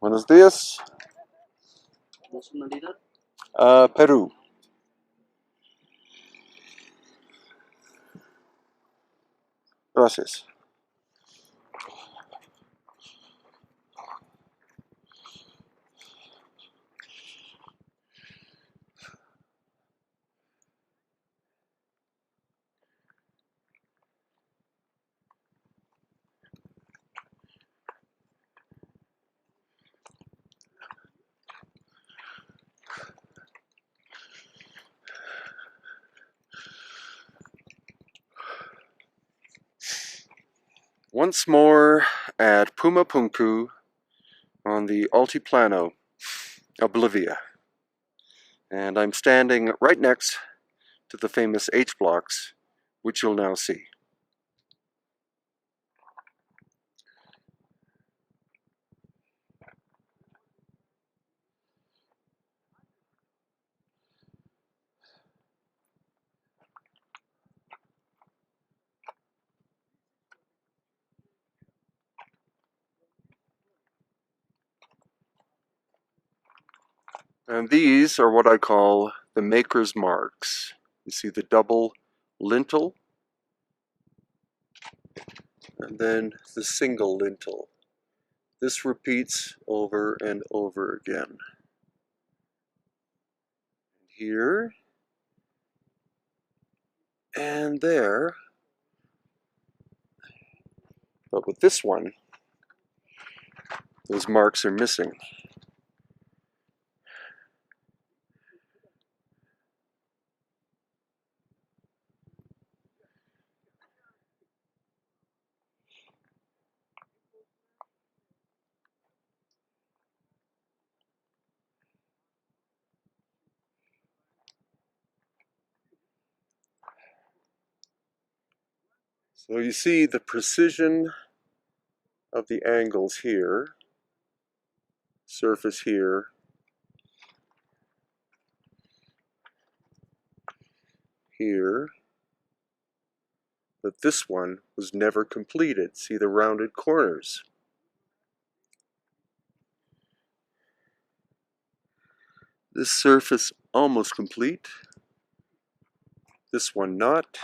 Buenos días. Nacionalidad. Perú. Gracias. Once more at Puma Punku on the Altiplano of Bolivia. And I'm standing right next to the famous H blocks, which you'll now see. And these are what I call the maker's marks. You see the double lintel, and then the single lintel. This repeats over and over again. Here and there, but with this one, those marks are missing. So you see the precision of the angles here, surface here, here, but this one was never completed. See the rounded corners. This surface almost complete, this one not,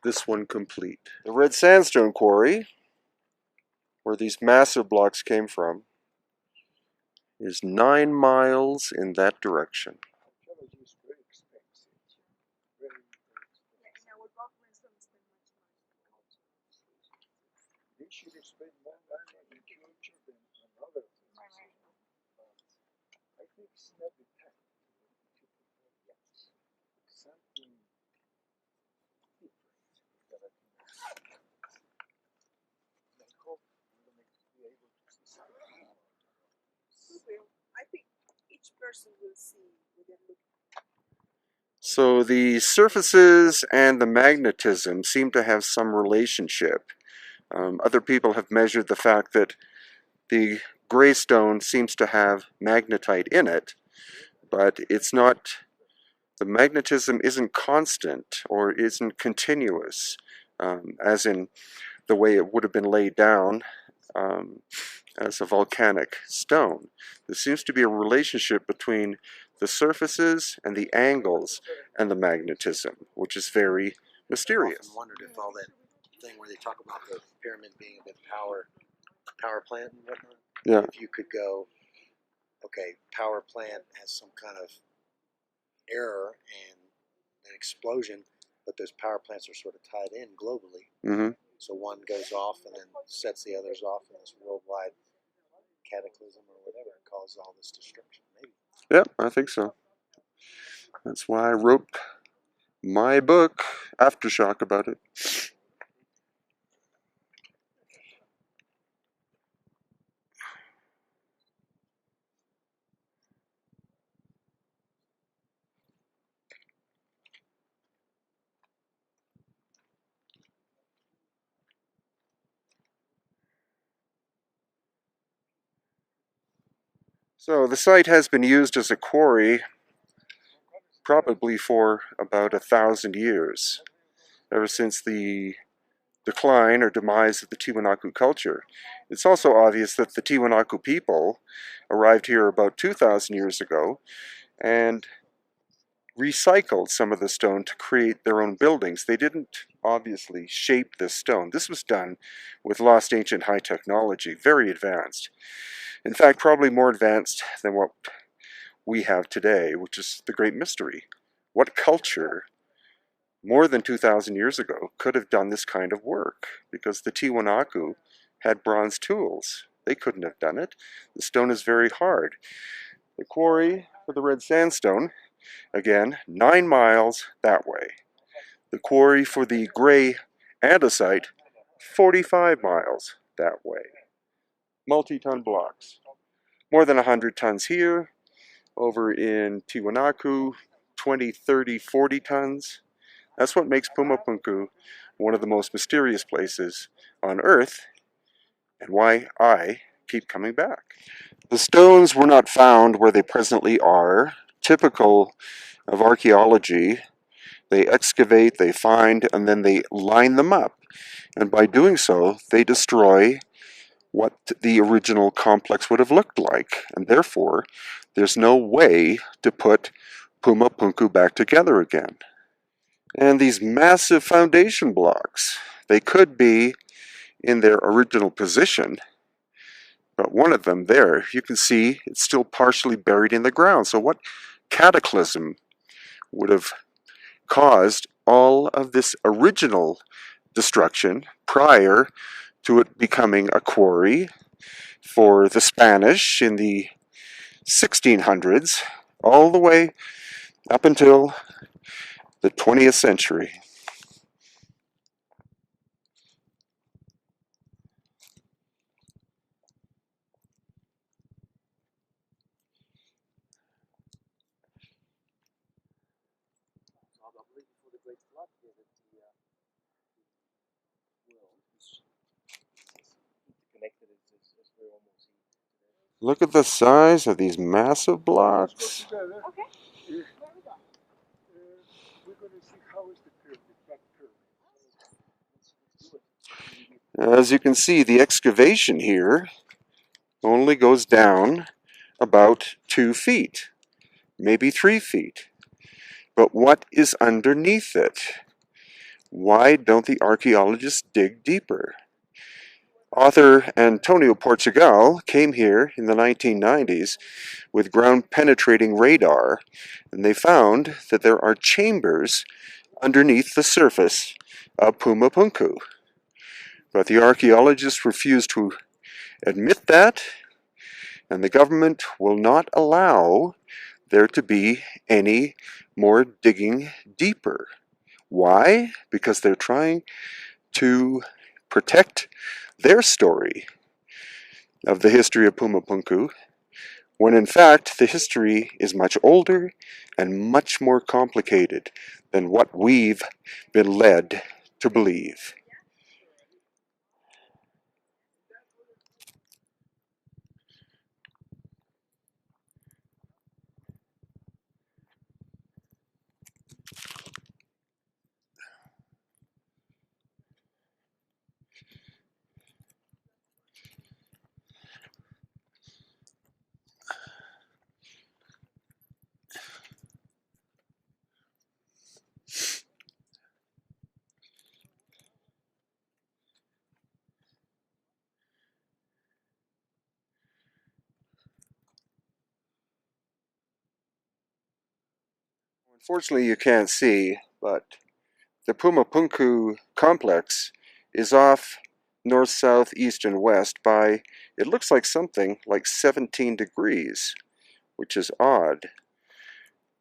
this one complete. The red sandstone quarry, where these massive blocks came from, is 9 miles in that direction. I think each person will see within the. So the surfaces and the magnetism seem to have some relationship. Other people have measured the fact that the gray stone seems to have magnetite in it, but it's not, the magnetism isn't constant or isn't continuous, as in the way it would have been laid down as a volcanic stone. There seems to be a relationship between the surfaces and the angles and the magnetism, which is very mysterious. I often wondered if all that thing where they talk about the pyramid being a big power plant and whatnot, Yeah. if you could go, okay, power plant has some kind of error and an explosion, but those power plants are sort of tied in globally. Mm-hmm. So one goes off and then sets the others off in this worldwide cataclysm or whatever and causes all this destruction, maybe. Yeah, I think so. That's why I wrote my book, Aftershock, about it. So the site has been used as a quarry probably for about 1,000 years, ever since the decline or demise of the Tiwanaku culture It's also obvious that the Tiwanaku people arrived here about 2,000 years ago and recycled some of the stone to create their own buildings. They didn't obviously shape this stone. This was done with lost ancient high technology, very advanced. In fact, probably more advanced than what we have today, which is the great mystery. What culture more than 2,000 years ago could have done this kind of work? Because the Tiwanaku had bronze tools. They couldn't have done it. The stone is very hard. The quarry for the red sandstone, again, 9 miles that way. The quarry for the gray andesite, 45 miles that way. Multi-ton blocks. More than 100 tons here. Over in Tiwanaku, 20, 30, 40 tons. That's what makes Puma Punku one of the most mysterious places on Earth, and why I keep coming back. The stones were not found where they presently are. Typical of archaeology, they excavate, they find, and then they line them up. And by doing so, they destroy what the original complex would have looked like. And therefore, there's no way to put Puma Punku back together again. And these massive foundation blocks, they could be in their original position, but one of them there, you can see it's still partially buried in the ground. So what cataclysm would have caused all of this original destruction prior to it becoming a quarry for the Spanish in the 1600s, all the way up until the 20th century. Look at the size of these massive blocks. Okay. Where we go? We're going to see how is the pyramid, that Oh. As you can see, the excavation here only goes down about 2 feet, maybe 3 feet. But what is underneath it? Why don't the archaeologists dig deeper? Author Antonio Portugal came here in the 1990s with ground-penetrating radar, and they found that there are chambers underneath the surface of Puma Punku. But the archaeologists refuse to admit that, and the government will not allow there to be any more digging deeper. Why? Because they're trying to protect their story of the history of Puma Punku, when in fact the history is much older and much more complicated than what we've been led to believe. Unfortunately, you can't see, but the Puma Punku complex is off north, south, east, and west by, it looks like something like 17 degrees, which is odd.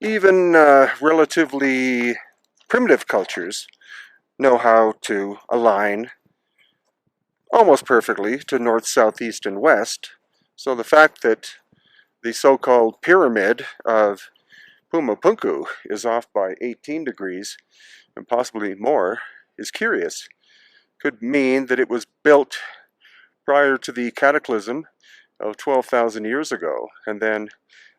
Even relatively primitive cultures know how to align almost perfectly to north, south, east, and west. So the fact that the so-called pyramid of Puma Punku is off by 18 degrees and possibly more is curious. Could mean that it was built prior to the cataclysm of 12,000 years ago, and then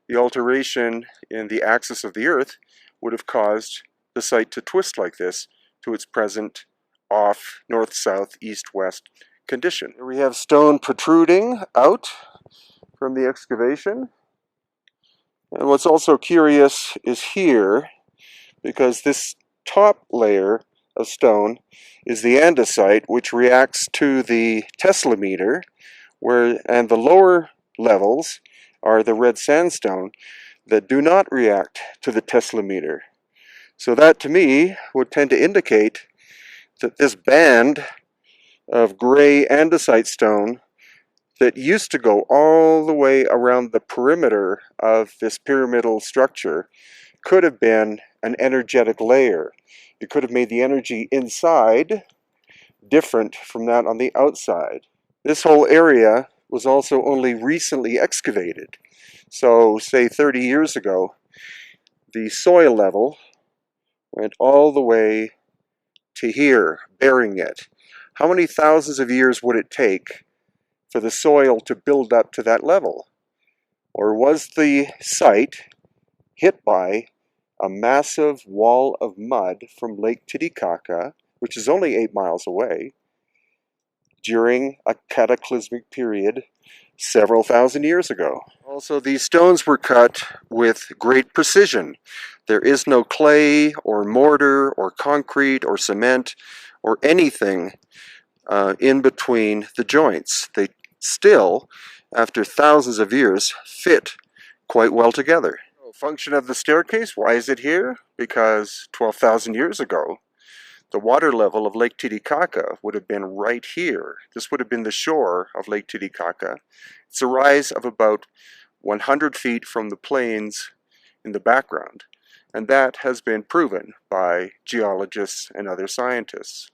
the alteration in the axis of the Earth would have caused the site to twist like this to its present off north, south, east, west condition. Here we have stone protruding out from the excavation. And what's also curious is here, because this top layer of stone is the andesite, which reacts to the Tesla meter, and the lower levels are the red sandstone that do not react to the Tesla meter. So that to me would tend to indicate that this band of gray andesite stone that used to go all the way around the perimeter of this pyramidal structure could have been an energetic layer. It could have made the energy inside different from that on the outside. This whole area was also only recently excavated. So, say 30 years ago, the soil level went all the way to here, bearing it. How many thousands of years would it take for the soil to build up to that level? Or was the site hit by a massive wall of mud from Lake Titicaca, which is only 8 miles away, during a cataclysmic period several thousand years ago? Also, these stones were cut with great precision. There is no clay or mortar or concrete or cement or anything in between the joints. They still, after thousands of years, fit quite well together. Function of the staircase, why is it here? Because 12,000 years ago, the water level of Lake Titicaca would have been right here. This would have been the shore of Lake Titicaca. It's a rise of about 100 feet from the plains in the background, and that has been proven by geologists and other scientists.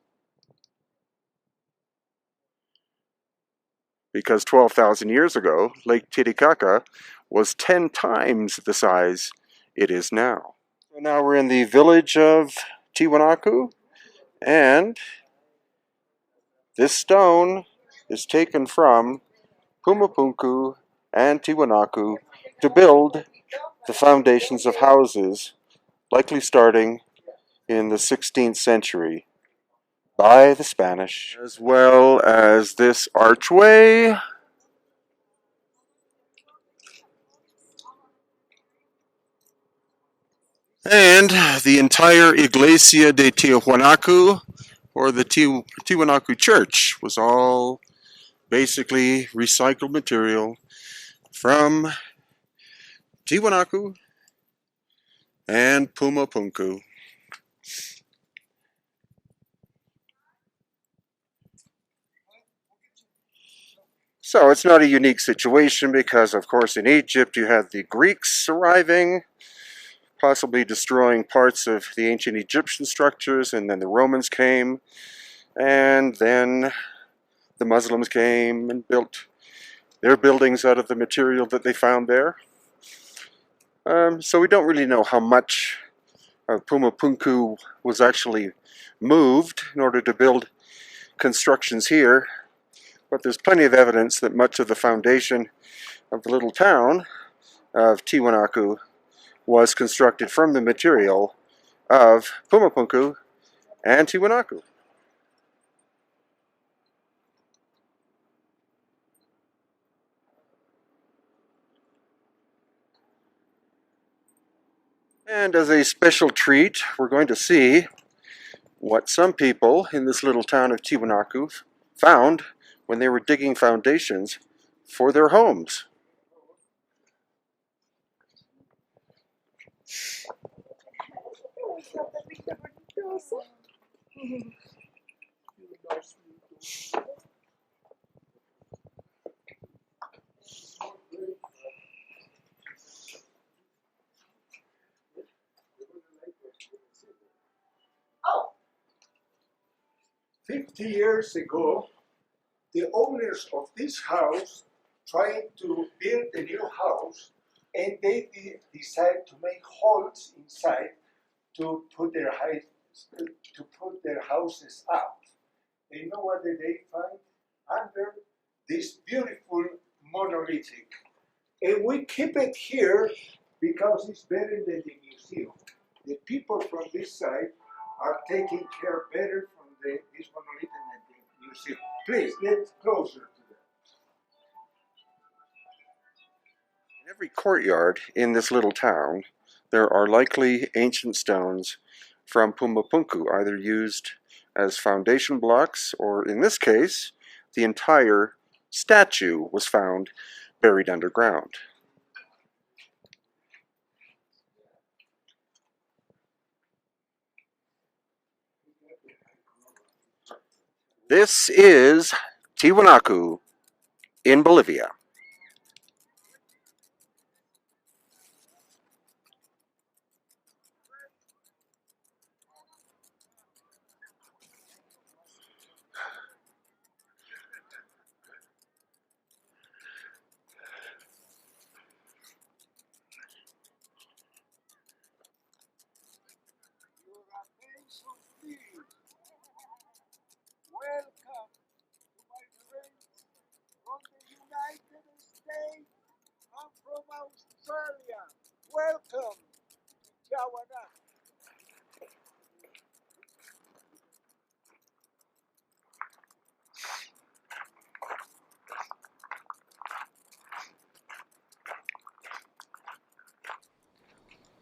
Because 12,000 years ago, Lake Titicaca was 10 times the size it is now. So now we're in the village of Tiwanaku, and this stone is taken from Puma Punku and Tiwanaku to build the foundations of houses, likely starting in the 16th century by the Spanish, as well as this archway. And the entire Iglesia de Tiwanaku, or the Tiwanaku Church, was all basically recycled material from Tiwanaku and Puma Punku. So it's not a unique situation because, of course, in Egypt you had the Greeks arriving, possibly destroying parts of the ancient Egyptian structures, and then the Romans came, and then the Muslims came and built their buildings out of the material that they found there. So we don't really know how much of Puma Punku was actually moved in order to build constructions here, but there's plenty of evidence that much of the foundation of the little town of Tiwanaku was constructed from the material of Puma Punku and Tiwanaku. And as a special treat, we're going to see what some people in this little town of Tiwanaku found when they were digging foundations for their homes. Oh. 50 years ago, the owners of this house tried to build a new house, and they decided to make holes inside to put their houses up. And you know what did they find under this beautiful monolithic? And we keep it here because it's better than the museum. The people from this side are taking care better from this monolith than the museum. Please get closer to them. In every courtyard in this little town, there are likely ancient stones from Puma Punku, either used as foundation blocks, or in this case, the entire statue was found buried underground. This is Tiwanaku in Bolivia. Welcome to my friends from the United States and from Australia. Welcome to Tiwanaku.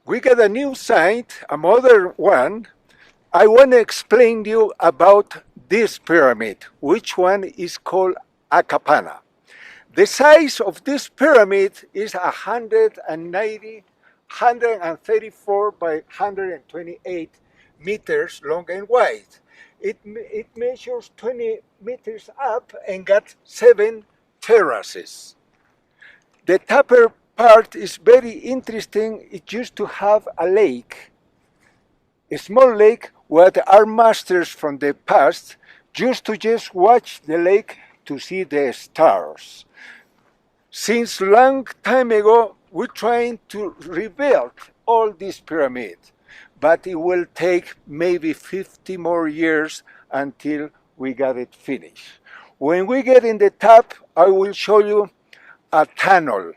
We got a new site, a modern one. I want to explain to you about this pyramid, which one is called Acapana. The size of this pyramid is 190, 134 by 128 meters long and wide. It measures 20 meters up and got 7 terraces. The upper part is very interesting. It used to have a lake, a small lake where the art masters from the past used to just watch the lake to see the stars. Since long time ago, we're trying to rebuild all this pyramid, but it will take maybe 50 more years until we got it finished. When we get in the top, I will show you a tunnel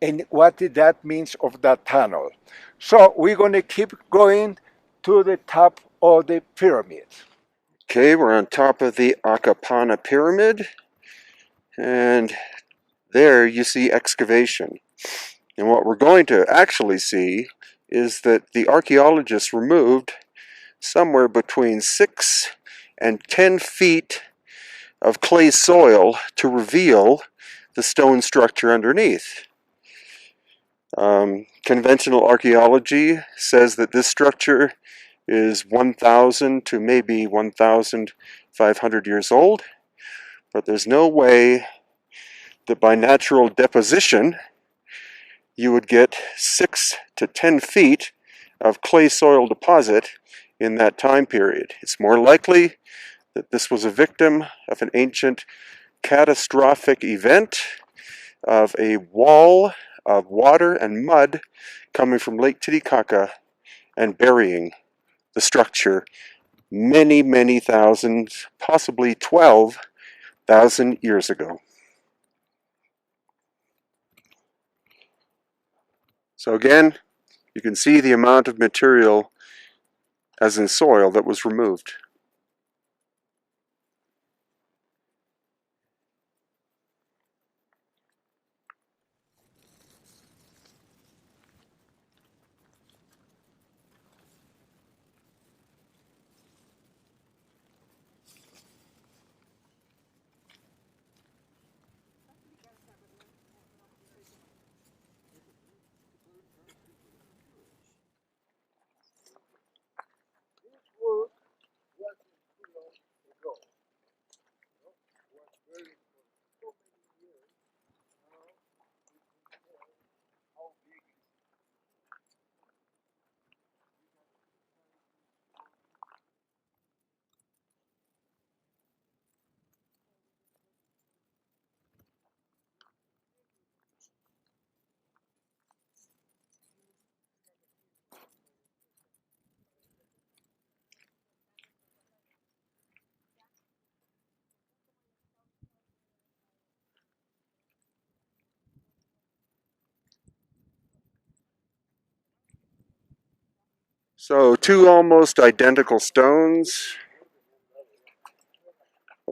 and what that means of that tunnel. So we're going to keep going to the top of the pyramid. Okay, we're on top of the Apana Pyramid, and there you see excavation. And what we're going to actually see is that the archaeologists removed somewhere between 6 and 10 feet of clay soil to reveal the stone structure underneath. Conventional archaeology says that this structure is 1,000 to maybe 1,500 years old, but there's no way that by natural deposition you would get 6 to 10 feet of clay soil deposit in that time period. It's more likely that this was a victim of an ancient catastrophic event of a wall of water and mud coming from Lake Titicaca and burying the structure many, many thousands, possibly 12,000 years ago. So again, you can see the amount of material, as in soil, that was removed. So two almost identical stones.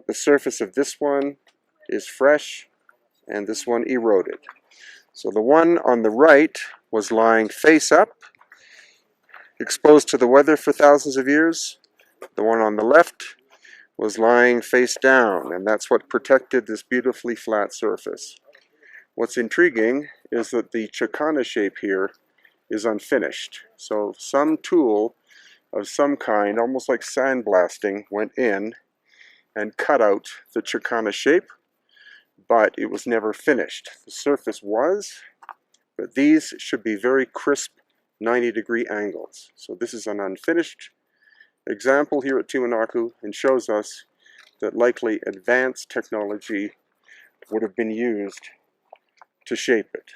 the surface of this one is fresh and this one eroded. So the one on the right was lying face up, exposed to the weather for thousands of years. The one on the left was lying face down, and that's what protected this beautifully flat surface. What's intriguing is that the Chicana shape here is unfinished. So some tool of some kind, almost like sandblasting, went in and cut out the Chicana shape, but it was never finished. The surface was, but these should be very crisp 90-degree angles. So this is an unfinished example here at Tiwanaku, and shows us that likely advanced technology would have been used to shape it.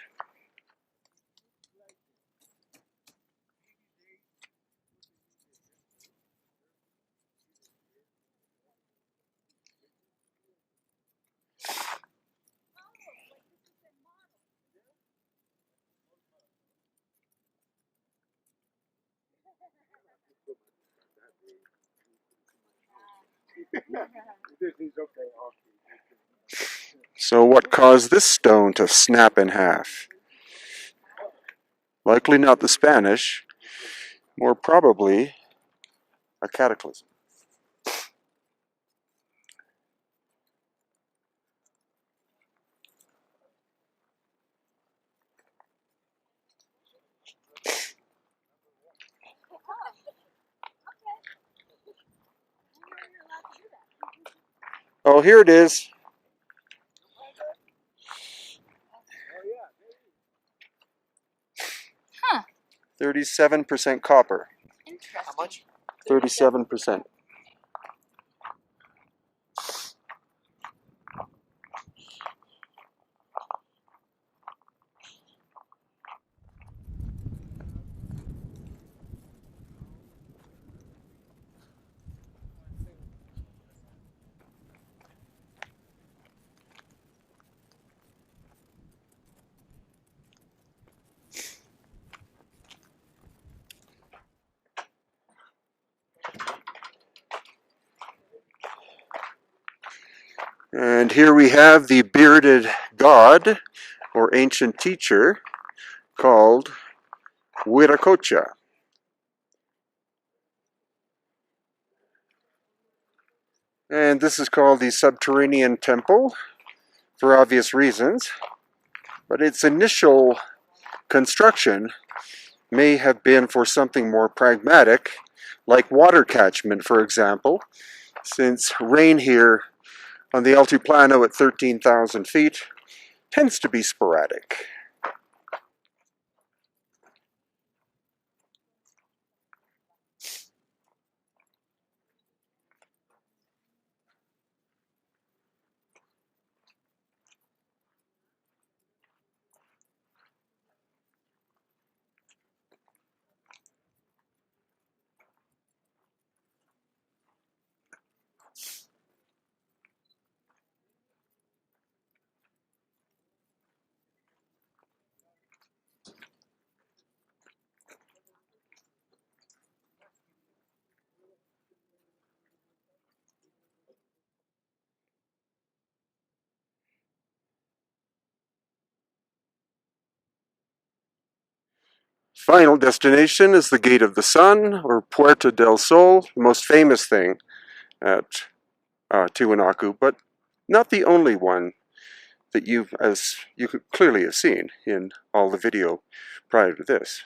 So what caused this stone to snap in half? Likely not the Spanish, more probably a cataclysm. Oh, here it is. 37% copper. How much? 37%. And here we have the bearded god, or ancient teacher, called Wiracocha. And this is called the subterranean temple, for obvious reasons. But its initial construction may have been for something more pragmatic, like water catchment, for example, since rain here on the Altiplano at 13,000 feet tends to be sporadic. Final destination is the Gate of the Sun, or Puerta del Sol, the most famous thing at Tiwanaku, but not the only one that as you could clearly have seen in all the video prior to this.